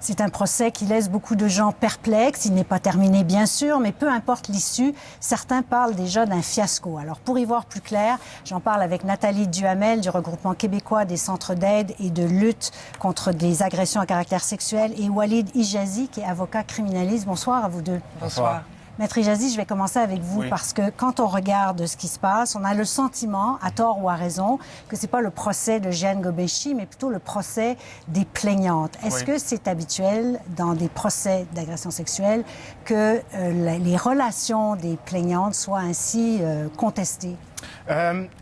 C'est un procès qui laisse beaucoup de gens perplexes. Il n'est pas terminé, bien sûr, mais peu importe l'issue, certains parlent déjà d'un fiasco. Alors, pour y voir plus clair, j'en parle avec Nathalie Duhamel du regroupement québécois des centres d'aide et de lutte contre des agressions à caractère sexuel et Walid Hijazi, qui est avocat criminaliste. Bonsoir à vous deux. Bonsoir. Maître Hijazi, je vais commencer avec vous parce que quand on regarde ce qui se passe, on a le sentiment, à tort ou à raison, que c'est pas le procès de Jeanne Ghomeshi, mais plutôt le procès des plaignantes. Est-ce que c'est habituel dans des procès d'agression sexuelle que les relations des plaignantes soient ainsi contestées?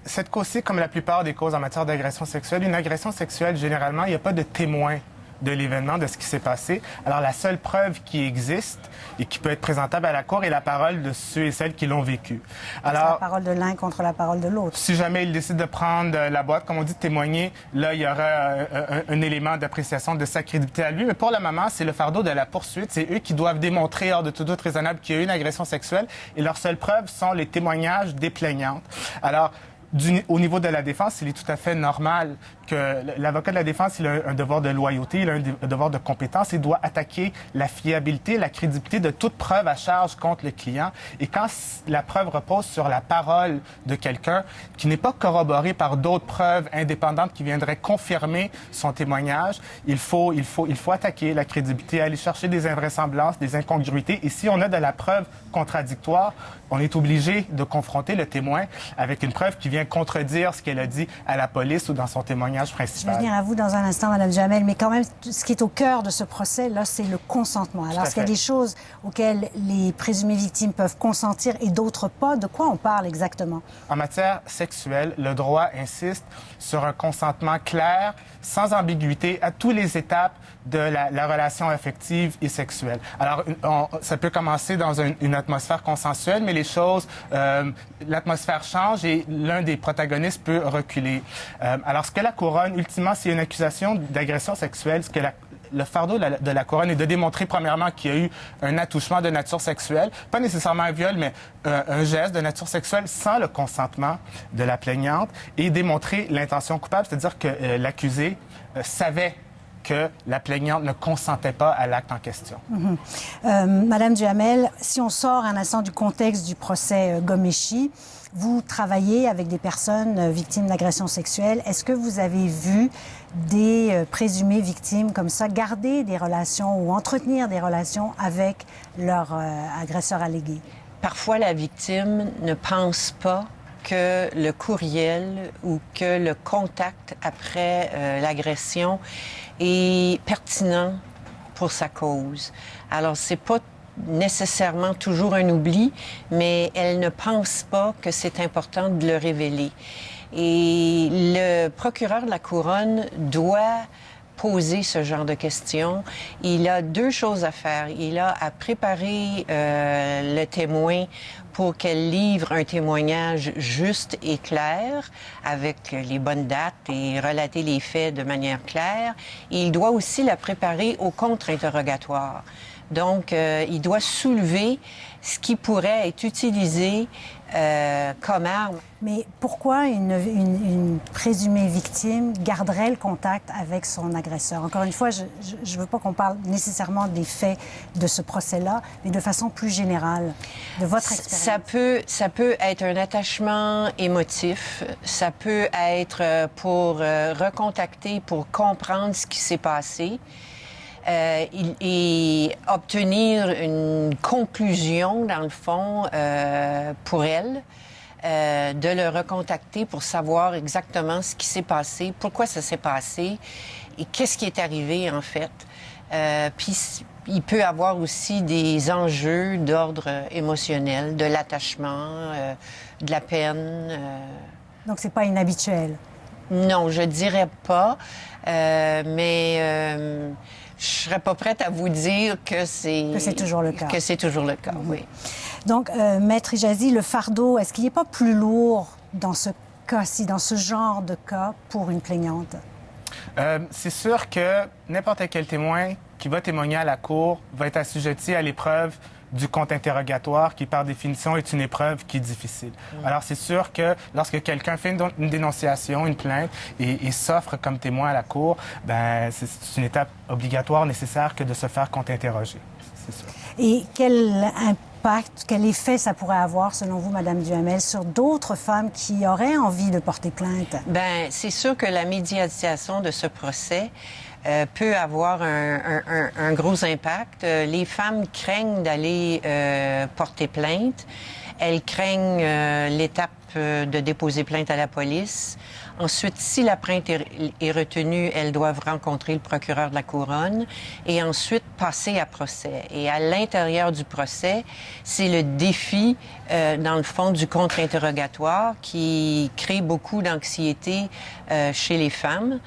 Cette cause-ci, comme la plupart des causes en matière d'agression sexuelle, une agression sexuelle, généralement, il n'y a pas de témoin de l'événement, de ce qui s'est passé. Alors, la seule preuve qui existe et qui peut être présentable à la cour est la parole de ceux et celles qui l'ont vécu. Alors, c'est la parole de l'un contre la parole de l'autre. Si jamais ils décident de prendre la boîte, comme on dit, de témoigner, là, il y aura un élément d'appréciation de sa crédibilité à lui. Mais pour le moment, c'est le fardeau de la poursuite. C'est eux qui doivent démontrer, hors de tout doute raisonnable, qu'il y a eu une agression sexuelle. Et leurs seules preuves sont les témoignages des plaignantes. Alors, au niveau de la défense, il est tout à fait normal que l'avocat de la défense, il a un devoir de loyauté, il a un devoir de compétence, il doit attaquer la fiabilité, la crédibilité de toute preuve à charge contre le client. Et quand la preuve repose sur la parole de quelqu'un qui n'est pas corroborée par d'autres preuves indépendantes qui viendraient confirmer son témoignage, il faut attaquer la crédibilité, aller chercher des invraisemblances, des incongruités. Et si on a de la preuve contradictoire, on est obligé de confronter le témoin avec une preuve qui vient contredire ce qu'elle a dit à la police ou dans son témoignage principal. Je vais venir à vous dans un instant, Mme Duhamel, mais quand même, ce qui est au cœur de ce procès, là, c'est le consentement. Alors, est-ce qu'il y a des choses auxquelles les présumées victimes peuvent consentir et d'autres pas? De quoi on parle exactement? En matière sexuelle, le droit insiste sur un consentement clair, sans ambiguïté, à toutes les étapes de la relation affective et sexuelle. Alors, ça peut commencer dans une atmosphère consensuelle, mais les choses, l'atmosphère change et l'un des protagonistes peut reculer. Alors, ce que la couronne, ultimement, s'il y a une accusation d'agression sexuelle, ce que le fardeau de la couronne est de démontrer, premièrement, qu'il y a eu un attouchement de nature sexuelle, pas nécessairement un viol, mais un geste de nature sexuelle sans le consentement de la plaignante, et démontrer l'intention coupable, c'est-à-dire que l'accusé savait que la plaignante ne consentait pas à l'acte en question. Madame Duhamel, si on sort un instant du contexte du procès Ghomeshi, vous travaillez avec des personnes victimes d'agressions sexuelles. Est-ce que vous avez vu des présumées victimes comme ça garder des relations ou entretenir des relations avec leur agresseur allégué? Parfois, la victime ne pense pas que le courriel ou que le contact après l'agression est pertinent pour sa cause. Alors, c'est pas nécessairement toujours un oubli, mais elle ne pense pas que c'est important de le révéler. Et le procureur de la Couronne doit poser ce genre de questions. Il a deux choses à faire. Il a à préparer le témoin pour qu'elle livre un témoignage juste et clair, avec les bonnes dates et relater les faits de manière claire. Et il doit aussi la préparer au contre-interrogatoire. Donc, il doit soulever ce qui pourrait être utilisé comme arme. Mais pourquoi une présumée victime garderait le contact avec son agresseur? Encore une fois, je ne veux pas qu'on parle nécessairement des faits de ce procès-là, mais de façon plus générale, de votre expérience. Ça peut être un attachement émotif, ça peut être pour recontacter, pour comprendre ce qui s'est passé. Et obtenir une conclusion, dans le fond, pour elle, de le recontacter pour savoir exactement ce qui s'est passé, pourquoi ça s'est passé et qu'est-ce qui est arrivé, en fait. Puis, il peut avoir aussi des enjeux d'ordre émotionnel, de l'attachement, de la peine. Donc, c'est pas inhabituel? Non, je dirais pas, mais... je serais pas prête à vous dire que c'est toujours le cas. Que c'est toujours le cas, oui. Donc, Maître Hijazi, le fardeau, est-ce qu'il n'est pas plus lourd dans ce cas-ci, dans ce genre de cas, pour une plaignante? C'est sûr que n'importe quel témoin qui va témoigner à la cour va être assujetti à l'épreuve du contre-interrogatoire qui, par définition, est une épreuve qui est difficile. Alors, c'est sûr que lorsque quelqu'un fait une dénonciation, une plainte et s'offre comme témoin à la cour, ben, c'est une étape obligatoire, nécessaire que de se faire contre-interroger. C'est sûr. Et quel impact, quel effet ça pourrait avoir, selon vous, Madame Duhamel, sur d'autres femmes qui auraient envie de porter plainte? Bien, c'est sûr que la médiatisation de ce procès peut avoir un gros impact. Les femmes craignent d'aller porter plainte. Elles craignent l'étape de déposer plainte à la police. Ensuite, si la plainte est retenue, elles doivent rencontrer le procureur de la Couronne et ensuite passer à procès. Et à l'intérieur du procès, c'est le défi, dans le fond, du contre-interrogatoire qui crée beaucoup d'anxiété chez les femmes.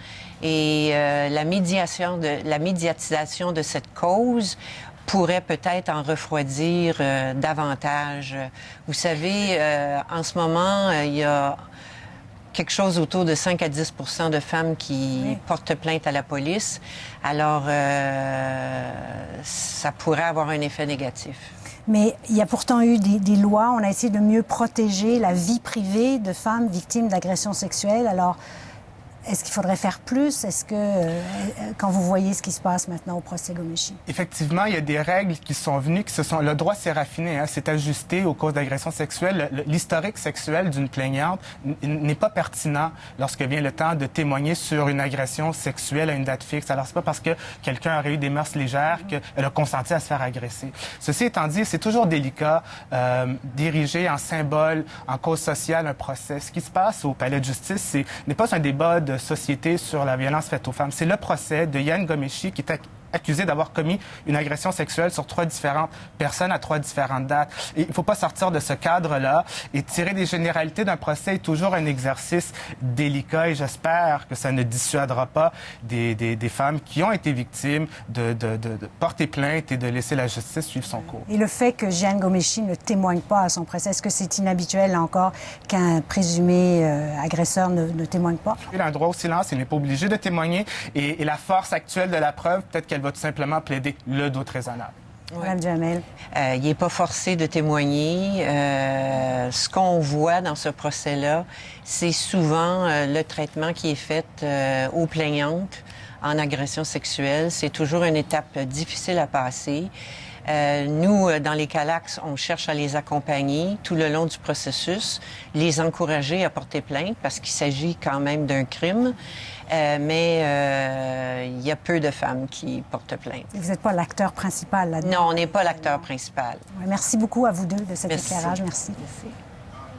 Et la médiatisation de cette cause pourrait peut-être en refroidir davantage. Vous savez, en ce moment, il y a quelque chose autour de 5 à 10 de femmes qui portent plainte à la police. Alors, ça pourrait avoir un effet négatif. Mais il y a pourtant eu des lois. On a essayé de mieux protéger la vie privée de femmes victimes d'agressions sexuelles. Alors, est-ce qu'il faudrait faire plus? Est-ce que, quand vous voyez ce qui se passe maintenant au procès Ghomeshi? Effectivement, il y a des règles qui sont venues, le droit s'est raffiné, hein, s'est ajusté aux causes d'agression sexuelle. L'historique sexuel d'une plaignante n'est pas pertinent lorsque vient le temps de témoigner sur une agression sexuelle à une date fixe. Alors, c'est pas parce que quelqu'un aurait eu des mœurs légères qu'elle a consenti à se faire agresser. Ceci étant dit, c'est toujours délicat d'ériger en symbole, en cause sociale, un procès. Ce qui se passe au palais de justice, n'est pas un débat de société sur la violence faite aux femmes. C'est le procès de Yann Ghomeshi qui est accusé d'avoir commis une agression sexuelle sur 3 différentes personnes à 3 différentes dates. Et il ne faut pas sortir de ce cadre-là et tirer des généralités d'un procès est toujours un exercice délicat et j'espère que ça ne dissuadera pas des femmes qui ont été victimes de porter plainte et de laisser la justice suivre son cours. Et le fait que Yann Ghomeshi ne témoigne pas à son procès, est-ce que c'est inhabituel, là encore, qu'un présumé agresseur ne témoigne pas? Il a un droit au silence, il n'est pas obligé de témoigner et la force actuelle de la preuve, peut-être qu'elle va tout simplement plaider le doute raisonnable. Madame Duhamel. Il n'est pas forcé de témoigner. Ce qu'on voit dans ce procès-là, c'est souvent le traitement qui est fait aux plaignantes en agression sexuelle. C'est toujours une étape difficile à passer. Nous, dans les CALACS, on cherche à les accompagner tout le long du processus, les encourager à porter plainte parce qu'il s'agit quand même d'un crime. Mais il y a peu de femmes qui portent plainte. Vous n'êtes pas l'acteur principal là-dedans? Non, on n'est pas l'acteur principal. Merci beaucoup à vous deux de cet éclairage. Merci. Merci.